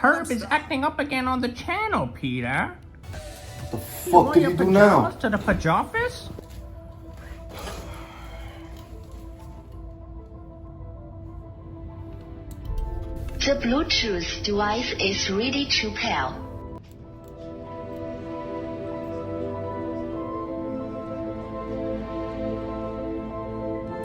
Herb is acting up again on the channel, Peter. What the fuck did he do now? To the pajoffice? The Bluetooth device is ready to pair.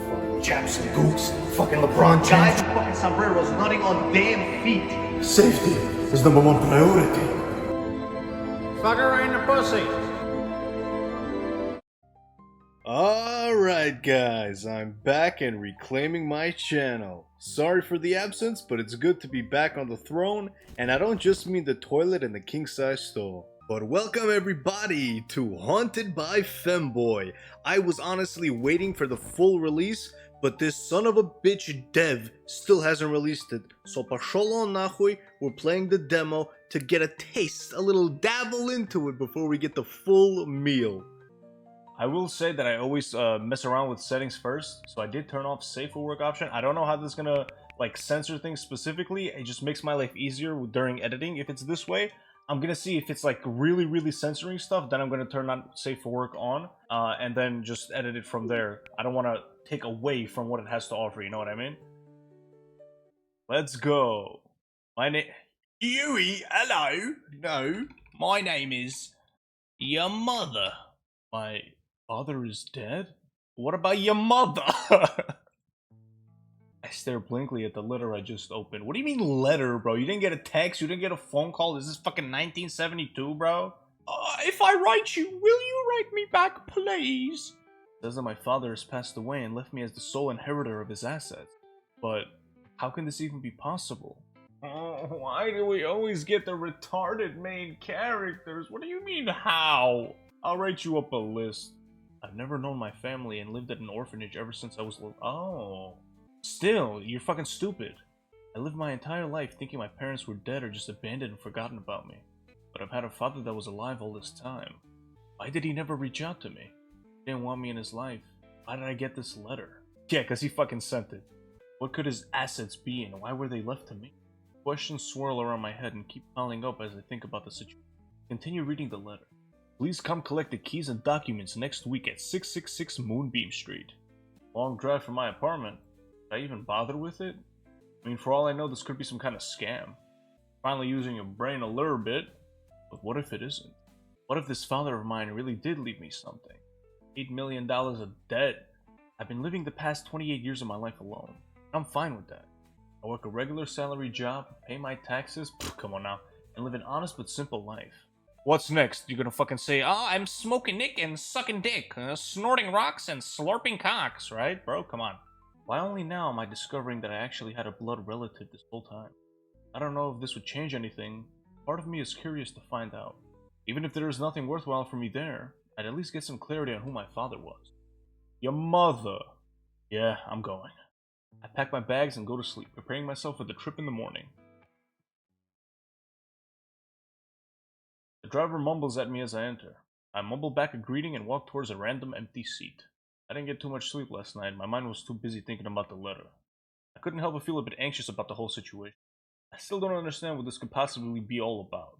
Fucking Japs and Gooks, fucking LeBron James. Guys, fucking sombreros, nothing on damn feet. Safety is number one priority. Fuck her in the pussy. Alright guys, I'm back and reclaiming my channel. Sorry for the absence, but it's good to be back on the throne, and I don't just mean the toilet and the king-size stall. But welcome everybody to Haunted by Femboy. I was honestly waiting for the full release, but this son of a bitch dev still hasn't released it. So pasholo nahui, we're playing the demo to get a taste, a little dabble into it before we get the full meal. I will say that I always mess around with settings first, so I did turn off safe for work option. I don't know how this is gonna like censor things specifically. It just makes my life easier during editing if it's this way. I'm gonna see if it's like really censoring stuff, then I'm gonna turn on safe for work on, and then just edit it from there. I don't want to take away from what it has to offer, you know what I mean? Let's go. My name... Yui, hello? No, my name is... your mother. My father is dead? What about your mother? I stare blankly at the letter I just opened. What do you mean letter, bro? You didn't get a text? You didn't get a phone call? Is this fucking 1972, bro? If I write you, will you write me back, please? It says that my father has passed away and left me as the sole inheritor of his assets. But how can this even be possible? Oh, why do we always get the retarded main characters? What do you mean, how? I'll write you up a list. I've never known my family and lived at an orphanage ever since I was little. Oh. Still, you're fucking stupid. I lived my entire life thinking my parents were dead or just abandoned and forgotten about me. But I've had a father that was alive all this time. Why did he never reach out to me? He didn't want me in his life. Why did I get this letter? Yeah, because he fucking sent it. What could his assets be and why were they left to me? Questions swirl around my head and keep piling up as I think about the situation. Continue reading the letter. Please come collect the keys and documents next week at 666 Moonbeam Street. Long drive from my apartment. Did I even bother with it? I mean, for all I know, this could be some kind of scam. Finally using your brain a little bit. But what if it isn't? What if this father of mine really did leave me something? $8 million of debt. I've been living the past 28 years of my life alone. I'm fine with that. I work a regular salary job, pay my taxes, come on now, and live an honest but simple life. What's next? You gonna fucking say, oh, I'm smoking Nick and sucking dick, snorting rocks and slurping cocks, right? Bro, come on. Why only now am I discovering that I actually had a blood relative this whole time? I don't know if this would change anything. Part of me is curious to find out. Even if there is nothing worthwhile for me there, I'd at least get some clarity on who my father was. Your mother. Yeah, I'm going. I pack my bags and go to sleep, preparing myself for the trip in the morning. The driver mumbles at me as I enter. I mumble back a greeting and walk towards a random empty seat. I didn't get too much sleep last night. My mind was too busy thinking about the letter. I couldn't help but feel a bit anxious about the whole situation. I still don't understand what this could possibly be all about,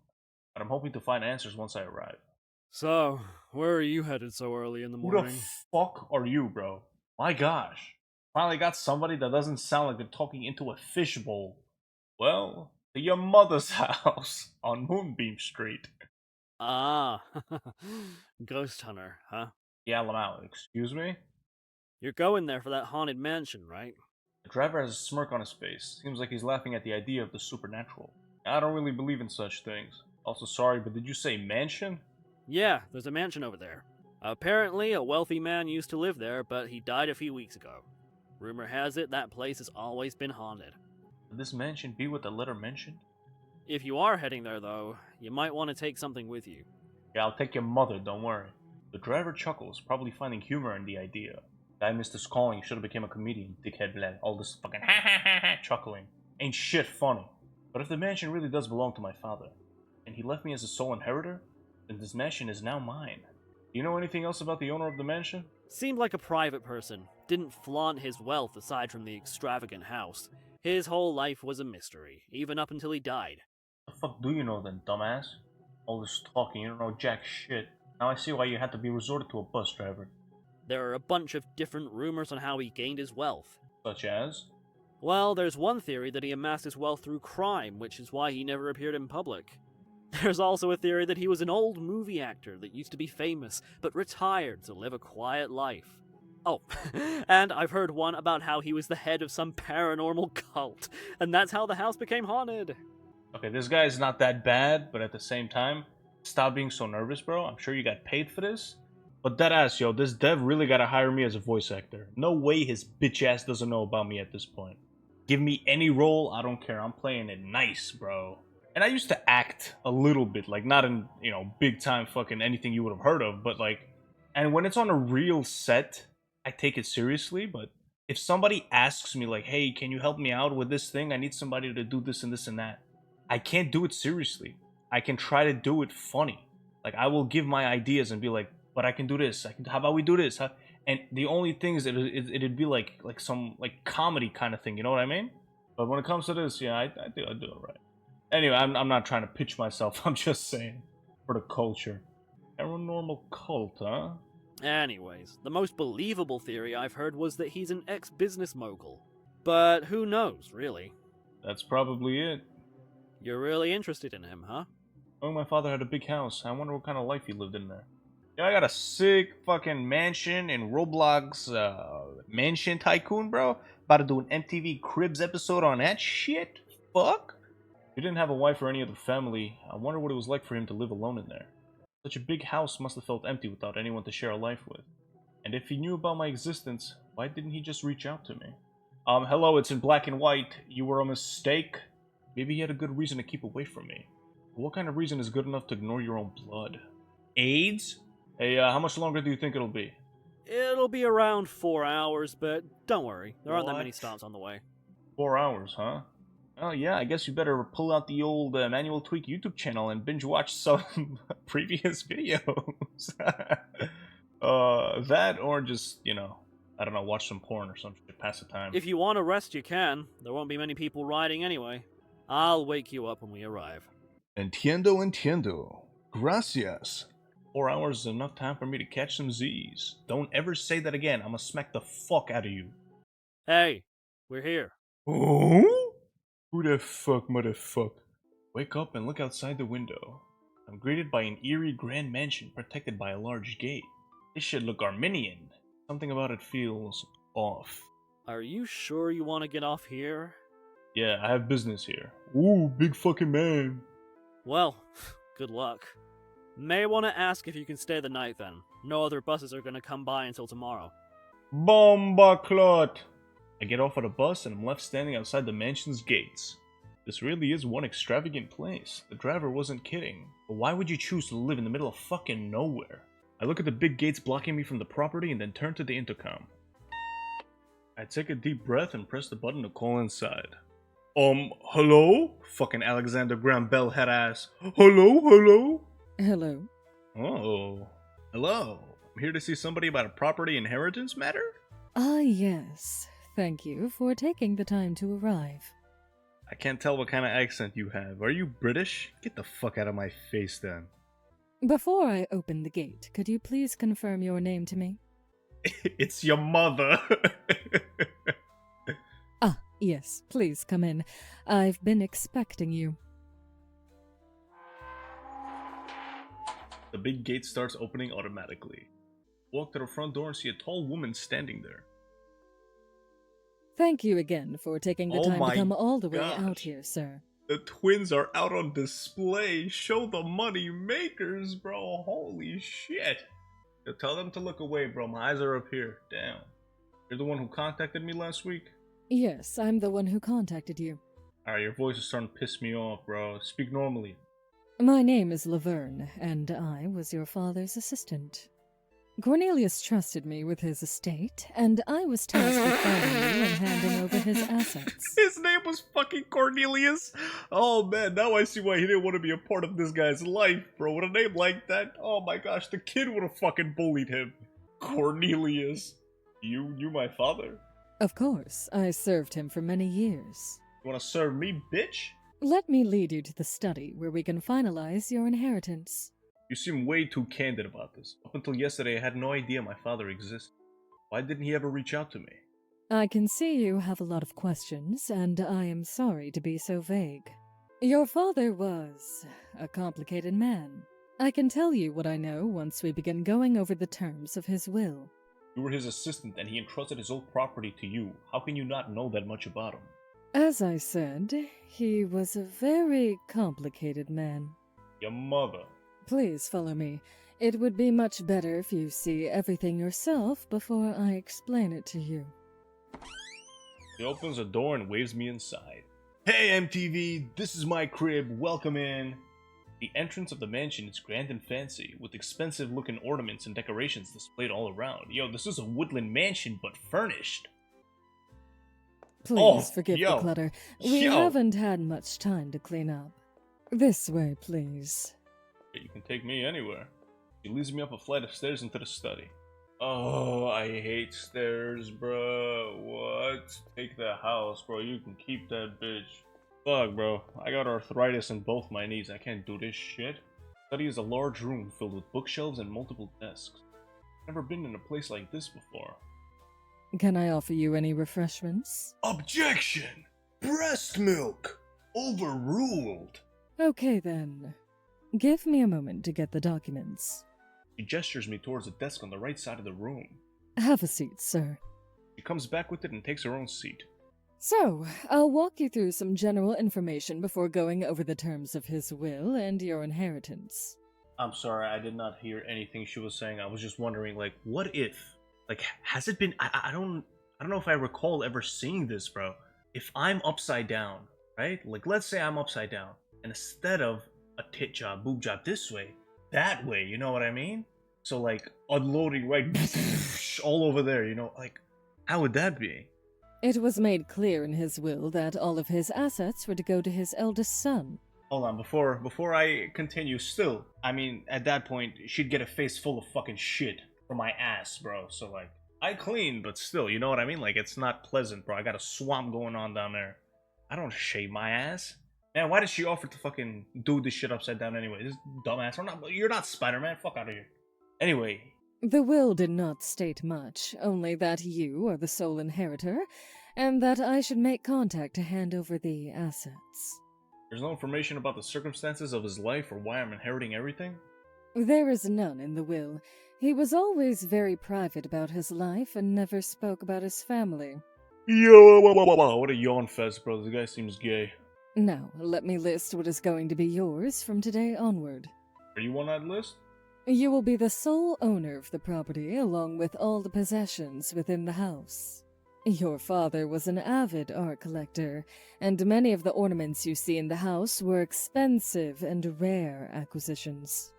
but I'm hoping to find answers once I arrive. So, where are you headed so early in the morning? Who the fuck are you, bro? My gosh. Finally got somebody that doesn't sound like they're talking into a fishbowl. Well, to your mother's house on Moonbeam Street. Ah, ghost hunter, huh? Yeah, Lamau, excuse me? You're going there for that haunted mansion, right? The driver has a smirk on his face. Seems like he's laughing at the idea of the supernatural. I don't really believe in such things. Also, sorry, but did you say mansion? Yeah, there's a mansion over there. Apparently, a wealthy man used to live there, but he died a few weeks ago. Rumor has it that place has always been haunted. Could this mansion be what the letter mentioned? If you are heading there, though, you might want to take something with you. Yeah, I'll take your mother, don't worry. The driver chuckles, probably finding humor in the idea. Guy missed his calling, should have become a comedian, dickhead bled. All this fucking ha ha ha ha chuckling. Ain't shit funny. But if the mansion really does belong to my father, and he left me as a sole inheritor, then this mansion is now mine. Do you know anything else about the owner of the mansion? Seemed like a private person. Didn't flaunt his wealth aside from the extravagant house. His whole life was a mystery, even up until he died. The fuck do you know then, dumbass? All this talking, you don't know jack shit. Now I see why you had to be resorted to a bus driver. There are a bunch of different rumors on how he gained his wealth. Such as? Well, there's one theory that he amassed his wealth through crime, which is why he never appeared in public. There's also a theory that he was an old movie actor that used to be famous, but retired to live a quiet life. Oh, and I've heard one about how he was the head of some paranormal cult, and that's how the house became haunted. Okay, this guy's not that bad, but at the same time, stop being so nervous, bro. I'm sure you got paid for this. But deadass, yo, this dev really gotta hire me as a voice actor. No way his bitch ass doesn't know about me at this point. Give me any role, I don't care. I'm playing it nice, bro. And I used to act a little bit, like not in, you know, big time fucking anything you would have heard of, but like, and when it's on a real set, I take it seriously, but if somebody asks me like, hey, can you help me out with this thing? I need somebody to do this and this and that. I can't do it seriously. I can try to do it funny. Like, I will give my ideas and be like, but I can do this. How about we do this? And the only thing is it'd be like some like comedy kind of thing, you know what I mean? But when it comes to this, yeah, I do it right. Anyway, I'm not trying to pitch myself. I'm just saying for the culture. Paranormal cult, huh? Anyways, the most believable theory I've heard was that he's an ex-business mogul. But who knows, really? That's probably it. You're really interested in him, huh? Oh, my father had a big house. I wonder what kind of life he lived in there. Yeah, I got a sick fucking mansion in Roblox, Mansion Tycoon, bro. About to do an MTV Cribs episode on that shit. Fuck. He didn't have a wife or any other family. I wonder what it was like for him to live alone in there. Such a big house must have felt empty without anyone to share a life with. And if he knew about my existence, why didn't he just reach out to me? Hello, it's in black and white. You were a mistake. Maybe he had a good reason to keep away from me. But what kind of reason is good enough to ignore your own blood? AIDS? Hey, how much longer do you think it'll be? It'll be around 4 hours, but don't worry, there aren't that many What? stops on the way. 4 hours, huh? Oh yeah, I guess you better pull out the old Emanuel Tweek YouTube channel and binge watch some previous videos. That or just, you know, I don't know, watch some porn or some shit, pass the time. If you want to rest, you can. There won't be many people riding anyway. I'll wake you up when we arrive. Entiendo. Gracias. 4 hours is enough time for me to catch some Z's. Don't ever say that again. I'm gonna smack the fuck out of you. Hey, we're here. Oh? Who the fuck, motherfucker? Wake up and look outside the window. I'm greeted by an eerie grand mansion protected by a large gate. This should look Armenian. Something about it feels off. Are you sure you want to get off here? Yeah, I have business here. Ooh, big fucking man. Well, good luck. May want to ask if you can stay the night then. No other buses are going to come by until tomorrow. Bomba clot! I get off at a bus and I'm left standing outside the mansion's gates. This really is one extravagant place. The driver wasn't kidding. But why would you choose to live in the middle of fucking nowhere? I look at the big gates blocking me from the property and then turn to the intercom. I take a deep breath and press the button to call inside. Hello? Fucking Alexander Graham Bell head ass. Hello? Hello. Oh, hello. I'm here to see somebody about a property inheritance matter? Ah, yes. Thank you for taking the time to arrive. I can't tell what kind of accent you have. Are you British? Get the fuck out of my face then. Before I open the gate, could you please confirm your name to me? It's your mother. Ah, yes, please come in. I've been expecting you. The big gate starts opening automatically. Walk to the front door and see a tall woman standing there. Thank you again for taking the Oh time my to come all the way gosh. out here, sir. The twins are out on display. Show the money makers, bro. Holy shit. Yo, tell them to look away, bro. My eyes are up here. Damn. You're the one who contacted me last week? Yes, I'm the one who contacted you. Alright, your voice is starting to piss me off, bro. Speak normally. My name is Laverne, and I was your father's assistant. Cornelius trusted me with his estate, and I was tasked with finding you and handing over his assets. His name was fucking Cornelius? Oh man, now I see why he didn't want to be a part of this guy's life, bro. With a name like that, oh my gosh, the kid would have fucking bullied him. Cornelius. You my father? Of course, I served him for many years. You wanna serve me, bitch? Let me lead you to the study where we can finalize your inheritance. You seem way too candid about this. Up until yesterday, I had no idea my father existed. Why didn't he ever reach out to me? I can see you have a lot of questions, and I am sorry to be so vague. Your father was a complicated man. I can tell you what I know once we begin going over the terms of his will. You were his assistant and he entrusted his old property to you. How can you not know that much about him? As I said, he was a very complicated man. Your mother. Please follow me. It would be much better if you see everything yourself before I explain it to you. He opens a door and waves me inside. Hey MTV, this is my crib, welcome in. The entrance of the mansion is grand and fancy, with expensive looking ornaments and decorations displayed all around. Yo, this is a woodland mansion, but furnished. Please forgive the clutter. We Yo. haven't had much time to clean up. This way, please. You can take me anywhere. He leads me up a flight of stairs into the study. Oh, I hate stairs, bro. What? Take the house, bro. You can keep that bitch. Fuck, bro. I got arthritis in both my knees. I can't do this shit. The study is a large room filled with bookshelves and multiple desks. Never been in a place like this before. Can I offer you any refreshments? Objection! Breast milk! Overruled! Okay then. Give me a moment to get the documents. She gestures me towards a desk on the right side of the room. Have a seat, sir. She comes back with it and takes her own seat. So, I'll walk you through some general information before going over the terms of his will and your inheritance. I'm sorry, I did not hear anything she was saying. I was just wondering, like, what if? Like, has it been... I don't know if I recall ever seeing this, bro. If I'm upside down, right? Like, let's say I'm upside down, and instead of a tit job, boob job this way, that way, you know what I mean? So, like, unloading right all over there, you know? Like, how would that be? It was made clear in his will that all of his assets were to go to his eldest son. Hold on, before I continue, still, I mean, at that point, she'd get a face full of fucking shit from my ass, bro. So, like, I clean, but still, you know what I mean? Like, it's not pleasant, bro. I got a swamp going on down there. I don't shave my ass. Man, why did she offer to fucking do this shit upside down anyway? This dumbass. You're not Spider-Man. Fuck out of here. Anyway. The will did not state much, only that you are the sole inheritor, and that I should make contact to hand over the assets. There's no information about the circumstances of his life or why I'm inheriting everything? There is none in the will. He was always very private about his life and never spoke about his family. Yo, what a yawn fest, bro. This guy seems gay. Now, let me list what is going to be yours from today onward. Are you on that list? You will be the sole owner of the property, along with all the possessions within the house. Your father was an avid art collector, and many of the ornaments you see in the house were expensive and rare acquisitions.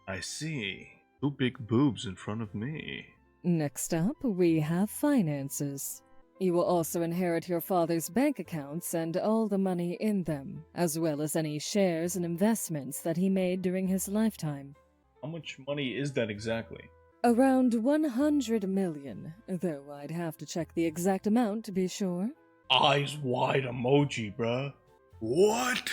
I see. Two big boobs in front of me. Next up, we have finances. You will also inherit your father's bank accounts and all the money in them, as well as any shares and investments that he made during his lifetime. How much money is that exactly? Around 100 million, though I'd have to check the exact amount to be sure. Eyes wide emoji, bruh. What?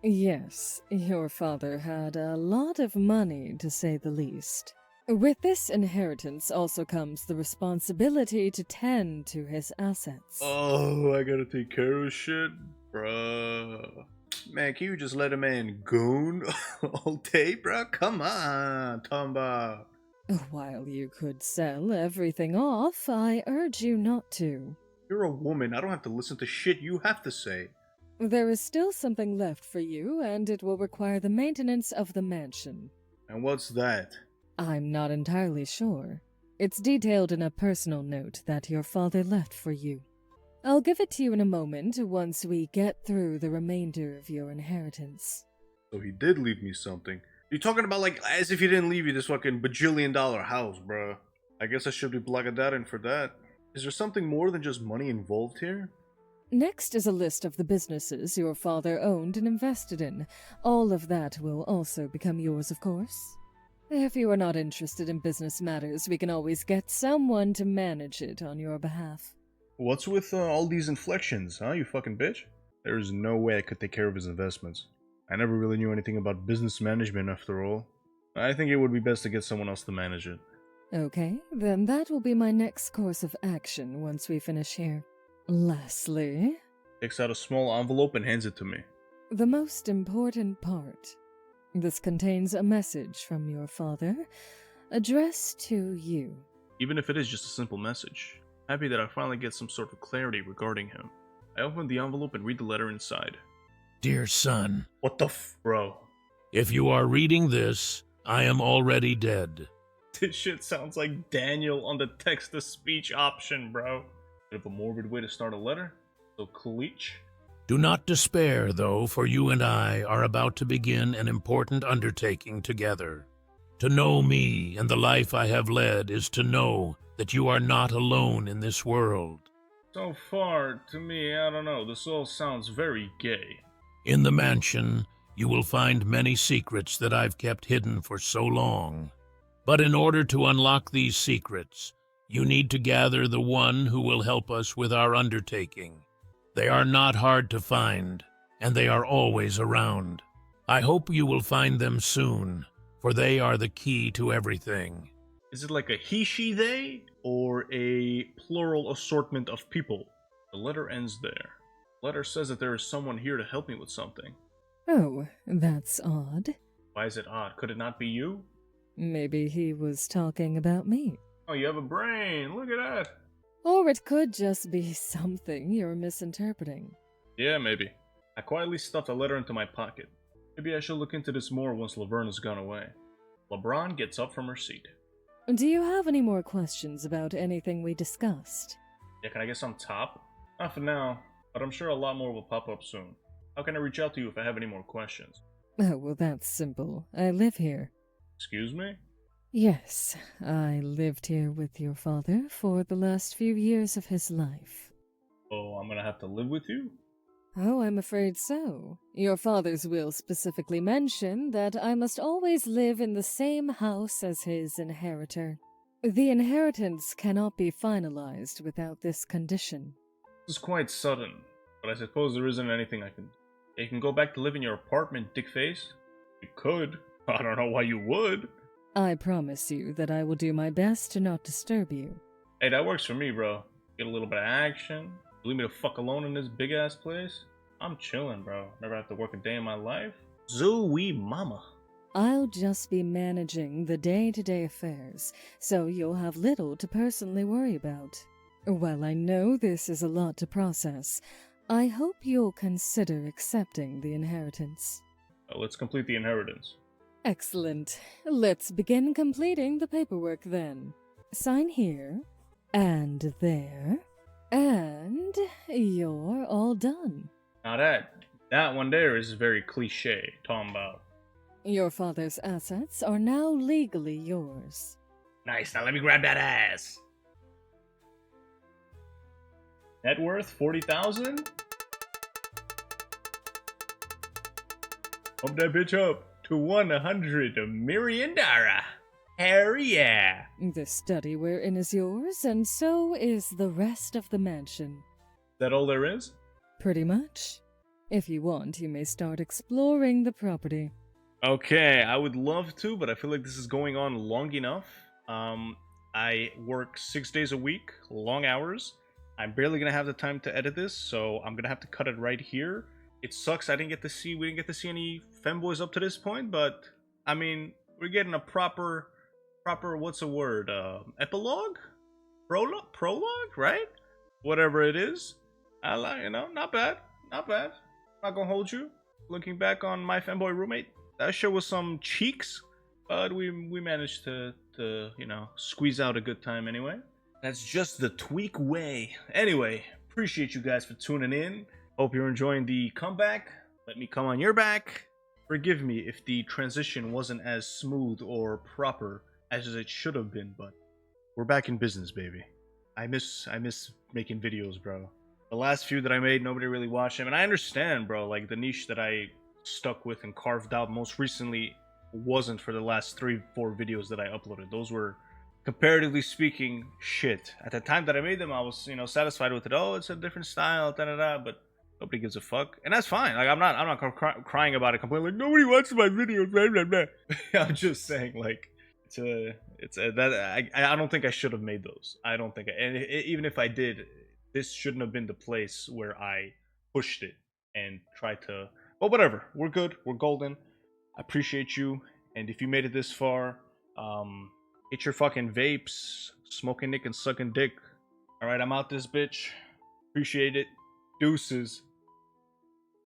Yes, your father had a lot of money, to say the least. With this inheritance also comes the responsibility to tend to his assets. Oh, I gotta take care of shit? Bruh. Man, can you just let a man goon all day, bruh? Come on, Tomba. While you could sell everything off, I urge you not to. You're a woman. I don't have to listen to shit you have to say. There is still something left for you, and it will require the maintenance of the mansion. And what's that? I'm not entirely sure. It's detailed in a personal note that your father left for you. I'll give it to you in a moment once we get through the remainder of your inheritance. So he did leave me something. You're talking about like as if he didn't leave you this fucking bajillion-dollar house, bruh. I guess I should be blagadarin for that. Is there something more than just money involved here? Next is a list of the businesses your father owned and invested in. All of that will also become yours, of course. If you are not interested in business matters, we can always get someone to manage it on your behalf. What's with all these inflections, huh, you fucking bitch? There's no way I could take care of his investments. I never really knew anything about business management after all. I think it would be best to get someone else to manage it. Okay, then that will be my next course of action once we finish here. Lastly, Takes out a small envelope and hands it to me. the most important part. This contains a message from your father, addressed to you. Even if it is just a simple message. Happy that I finally get some sort of clarity regarding him. I open the envelope and read the letter inside. Dear son, What the bro? if you are reading this, I am already dead. This shit sounds like Daniel on the text-to-speech option, bro. Bit of a morbid way to start a letter. So, Kalich. Do not despair, though, for you and I are about to begin an important undertaking together. To know me and the life I have led is to know that you are not alone in this world. So far, to me, I don't know, this all sounds very gay. In the mansion, you will find many secrets that I've kept hidden for so long. But in order to unlock these secrets, you need to gather the one who will help us with our undertaking. They are not hard to find, and they are always around. I hope you will find them soon, for they are the key to everything. Is it like a he, she, they? Or a plural assortment of people? The letter ends there. The letter says that there is someone here to help me with something. Oh, that's odd. Why is it odd? Could it not be you? Maybe he was talking about me. Oh, you have a brain. Look at that. Or it could just be something you're misinterpreting. Yeah, maybe. I quietly stuffed a letter into my pocket. Maybe I should look into this more once Laverne has gone away. LeBron gets up from her seat. Do you have any more questions about anything we discussed? Yeah, can I get some top? Not for now, but I'm sure a lot more will pop up soon. How can I reach out to you if I have any more questions? Oh, well, that's simple. I live here. Excuse me? Yes, I lived here with your father for the last few years of his life. Oh, I'm gonna have to live with you? Oh, I'm afraid so. Your father's will specifically mention that I must always live in the same house as his inheritor. The inheritance cannot be finalized without this condition. This is quite sudden, but I suppose there isn't anything I can... You can go back to live in your apartment, dickface. You could. I don't know why you would. I promise you that I will do my best to not disturb you. Hey, that works for me, bro. Get a little bit of action. Leave me the fuck alone in this big-ass place. I'm chilling, bro. Never have to work a day in my life. Zooey mama. I'll just be managing the day-to-day affairs, so you'll have little to personally worry about. While I know this is a lot to process, I hope you'll consider accepting the inheritance. Let's complete the inheritance. Excellent. Let's begin completing the paperwork then. Sign here, and there, and you're all done. Now that one there is very cliche, talking about. Your father's assets are now legally yours. Nice, now let me grab that ass. Net worth, 40,000? Pump that bitch up to 100 million dollar. Hell yeah. The study we're in is yours, and so is the rest of the mansion. Is that all there is? Pretty much. If you want, you may start exploring the property. Okay, I would love to, but I feel like this is going on long enough. I work 6 days a week, long hours. I'm barely gonna have the time to edit this, so I'm gonna have to cut it right here. It sucks we didn't get to see any femboys up to this point, but I mean, we're getting a proper, what's the word? Epilogue? Prologue, right? Whatever it is. I like, not bad. Not gonna hold you. Looking back on My Femboy Roommate, that show was some cheeks, but we managed to squeeze out a good time anyway. That's just the Tweek way. Anyway, appreciate you guys for tuning in. Hope you're enjoying the comeback. Let me come on your back. Forgive me if the transition wasn't as smooth or proper as it should have been, but we're back in business, baby. I miss making videos, bro. The last few that I made, nobody really watched them, and I understand, bro. Like the niche that I stuck with and carved out most recently wasn't for the last 3-4 videos that I uploaded. Those were, comparatively speaking, shit. At the time that I made them, I was, you know, satisfied with it. Oh, it's a different style, da-da-da, but nobody gives a fuck. And that's fine. Like, I'm not crying about it, complaining like, nobody watches my videos, blah, blah, blah. I'm just saying, like, I don't think I should have made those. I don't think, even if I did, this shouldn't have been the place where I pushed it and tried to, but whatever. We're good. We're golden. I appreciate you. And if you made it this far, hit your fucking vapes, smoking dick and sucking dick. All right, I'm out this bitch. Appreciate it. Deuces.